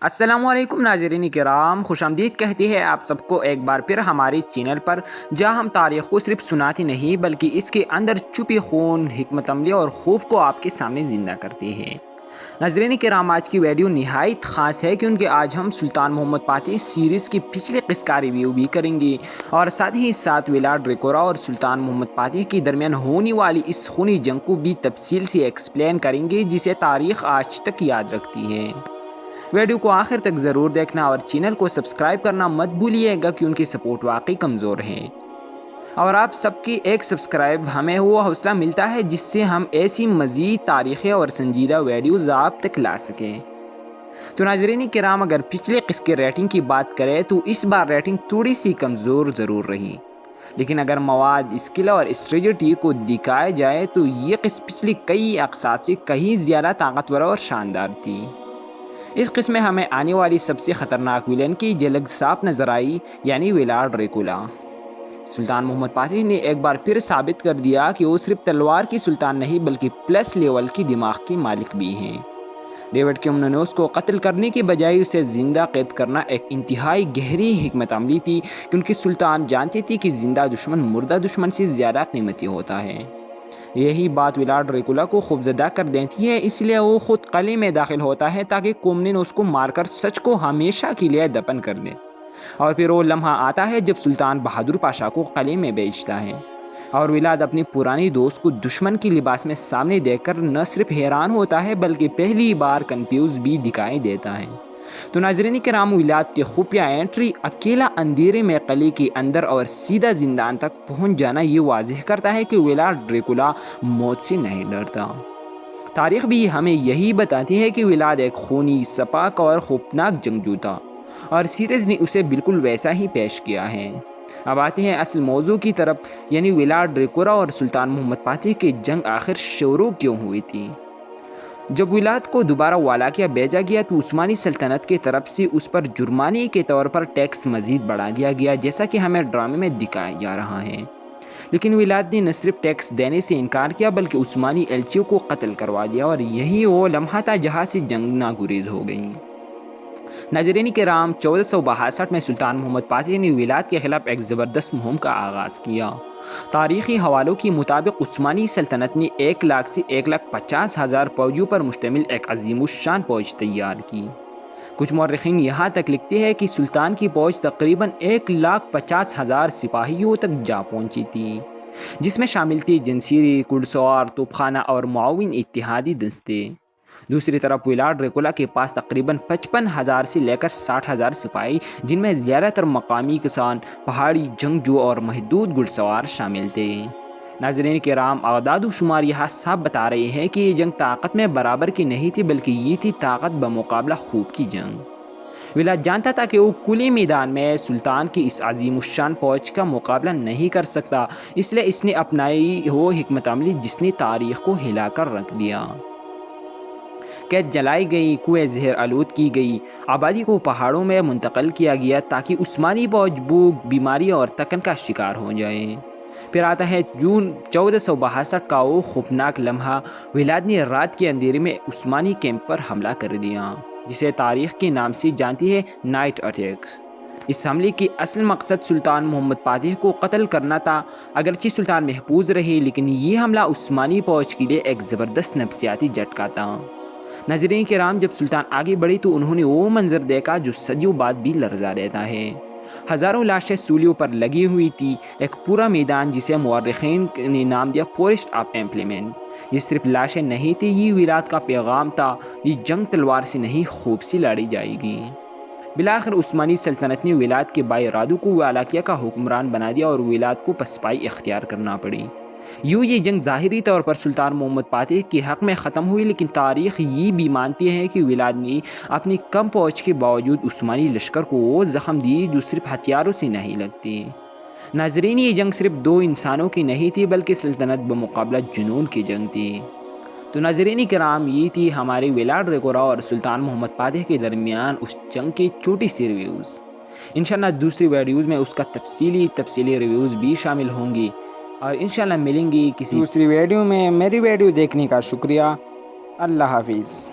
السلام علیکم ناظرین کرام، خوش آمدید کہتے ہیں آپ سب کو ایک بار پھر ہمارے چینل پر، جہاں ہم تاریخ کو صرف سناتے نہیں بلکہ اس کے اندر چھپی خون، حکمت عملی اور خوف کو آپ کے سامنے زندہ کرتے ہیں۔ ناظرین کرام، آج کی ویڈیو نہایت خاص ہے کیونکہ آج ہم سلطان محمد فاتح سیریز کی پچھلے قسط کا ریویو بھی کریں گے اور ساتھ ہی ساتھ ولاد ڈریکورا اور سلطان محمد فاتح کے درمیان ہونے والی اس خونی جنگ کو بھی تفصیل سے ایکسپلین کریں گے جسے تاریخ آج تک یاد رکھتی ہے۔ ویڈیو کو آخر تک ضرور دیکھنا اور چینل کو سبسکرائب کرنا مت بھولیے گا کیونکہ سپورٹ واقعی کمزور ہے اور آپ سب کی ایک سبسکرائب ہمیں وہ حوصلہ ملتا ہے جس سے ہم ایسی مزید تاریخی اور سنجیدہ ویڈیوز آپ تک لا سکیں۔ تو ناظرین کرام، اگر پچھلے قسط کے ریٹنگ کی بات کریں تو اس بار ریٹنگ تھوڑی سی کمزور ضرور رہی، لیکن اگر مواد، اسکل اور اسٹریٹجی کو دکھایا جائے تو یہ قسط پچھلی کئی اقساط سے کہیں زیادہ طاقتور اور شاندار تھی۔ اس قسم میں ہمیں آنے والی سب سے خطرناک ویلن کی جھلک صاف نظر آئی، یعنی ولاد ڈریکولا۔ سلطان محمد فاتح نے ایک بار پھر ثابت کر دیا کہ وہ صرف تلوار کی سلطان نہیں بلکہ پلس لیول کی دماغ کے مالک بھی ہیں۔ ڈیوڈ کیمنونوس کو قتل کرنے کے بجائے اسے زندہ قید کرنا ایک انتہائی گہری حکمت عملی تھی، کیونکہ سلطان جانتے تھے کہ زندہ دشمن مردہ دشمن سے زیادہ قیمتی ہوتا ہے۔ یہی بات ولاد ڈریکولا کو خوفزدہ کر دیتی ہے، اس لیے وہ خود قلعے میں داخل ہوتا ہے تاکہ کومنن اس کو مار کر سچ کو ہمیشہ کے لیے دفن کر دے۔ اور پھر وہ لمحہ آتا ہے جب سلطان بہادر پاشا کو قلعے میں بھیجتا ہے اور ولاد اپنے پرانے دوست کو دشمن کی لباس میں سامنے دیکھ کر نہ صرف حیران ہوتا ہے بلکہ پہلی بار کنفیوز بھی دکھائی دیتا ہے۔ تو ناظرین کرام، ولاد کے خفیہ انٹری، اکیلا اندھیرے میں قلعے کے اندر اور سیدھا زندان تک پہنچ جانا یہ واضح کرتا ہے کہ ولاد ڈریکولا موت سے نہیں ڈرتا۔ تاریخ بھی ہمیں یہی بتاتی ہے کہ ولاد ایک خونی، سپاک اور خوفناک جنگجو تھا اور سیریز نے اسے بالکل ویسا ہی پیش کیا ہے۔ اب آتے ہیں اصل موضوع کی طرف، یعنی ولاد ڈریکورا اور سلطان محمد فاتح کی جنگ آخر شروع کیوں ہوئی تھی۔ جب ولاد کو دوبارہ والاکیا بھیجا گیا تو عثمانی سلطنت کی طرف سے اس پر جرمانے کے طور پر ٹیکس مزید بڑھا دیا گیا، جیسا کہ ہمیں ڈرامے میں دکھایا جا رہا ہے۔ لیکن ولاد نے نہ صرف ٹیکس دینے سے انکار کیا بلکہ عثمانی ایلچیوں کو قتل کروا دیا، اور یہی وہ لمحہ تھا جہاں سے جنگ ناگزیر ہو گئی۔ ناظرین کرام، 1462 میں سلطان محمد فاتح نے ولاد کے خلاف ایک زبردست مہم کا آغاز کیا۔ تاریخی حوالوں کے مطابق عثمانی سلطنت نے 1,00,000 سے 1,50,000 فوجیوں پر مشتمل ایک عظیم الشان فوج تیار کی۔ کچھ مورخین یہاں تک لکھتے ہیں کہ سلطان کی فوج تقریباً 1,50,000 سپاہیوں تک جا پہنچی تھی، جس میں شامل تھے جنسیری، گھڑسوار، توپخانہ اور معاون اتحادی دستے۔ دوسری طرف ولاد ڈریکولا کے پاس تقریباً 55,000 سے لے کر 60,000 سپاہی، جن میں زیادہ تر مقامی کسان، پہاڑی جنگجو اور محدود گھڑسوار شامل تھے۔ ناظرین کرام، اعداد و شمار یہاں صاف بتا رہے ہیں کہ یہ جنگ طاقت میں برابر کی نہیں تھی بلکہ یہ تھی طاقت بمقابلہ خوف کی جنگ۔ ولاد جانتا تھا کہ وہ کھلے میدان میں سلطان کی اس عظیم الشان فوج کا مقابلہ نہیں کر سکتا، اس لیے اس نے اپنائی وہ حکمت عملی جس نے تاریخ کو ہلا کر رکھ دیا۔ قید جلائی گئی، کنویں زہر آلود کی گئی، آبادی کو پہاڑوں میں منتقل کیا گیا تاکہ عثمانی فوج بھوک، بیماری اور تکن کا شکار ہو جائے۔ پھر آتا ہے جون 1462 کا وہ خوفناک لمحہ۔ ولاد نے رات کے اندھیرے میں عثمانی کیمپ پر حملہ کر دیا، جسے تاریخ کے نام سے جانتی ہے، نائٹ اٹیکس۔ اس حملے کی اصل مقصد سلطان محمد فاتح کو قتل کرنا تھا۔ اگرچہ سلطان محفوظ رہے لیکن یہ حملہ عثمانی فوج کے لیے ایک زبردست نفسیاتی جھٹکا تھا۔ ناظرین کرام، جب سلطان آگے بڑھی تو انہوں نے وہ منظر دیکھا جو صدیوں بعد بھی لرزا دیتا ہے۔ ہزاروں لاشیں سولیوں پر لگی ہوئی تھی، ایک پورا میدان جسے مورخین نے نام دیا فورسٹ آف امپلیمنٹ۔ یہ صرف لاشیں نہیں تھی، یہ ولاد کا پیغام تھا، یہ جنگ تلوار سے نہیں خوف سے لڑی جائے گی۔ بالآخر عثمانی سلطنت نے ولاد کے بھائی رادو کو والاکیا کا حکمران بنا دیا اور ولاد کو پسپائی اختیار کرنا پڑی۔ یوں یہ جنگ ظاہری طور پر سلطان محمد فاتح کے حق میں ختم ہوئی، لیکن تاریخ یہ بھی مانتی ہے کہ ولاد نے اپنی کم فوج کے باوجود عثمانی لشکر کو وہ زخم دیے جو صرف ہتھیاروں سے نہیں لگتے۔ ناظرین، یہ جنگ صرف دو انسانوں کی نہیں تھی بلکہ سلطنت بمقابلہ جنون کی جنگ تھی۔ تو ناظرین کرام، یہ تھی ہمارے ولاد ڈریکورا اور سلطان محمد فاتح کے درمیان اس جنگ کی چھوٹی سی ریویوز۔ انشاءاللہ دوسری ویڈیوز میں اس کا تفصیلی ریویوز بھی شامل ہوں گی اور انشاءاللہ ملیں گی کسی دوسری ویڈیو میں۔ میری ویڈیو دیکھنے کا شکریہ۔ اللہ حافظ۔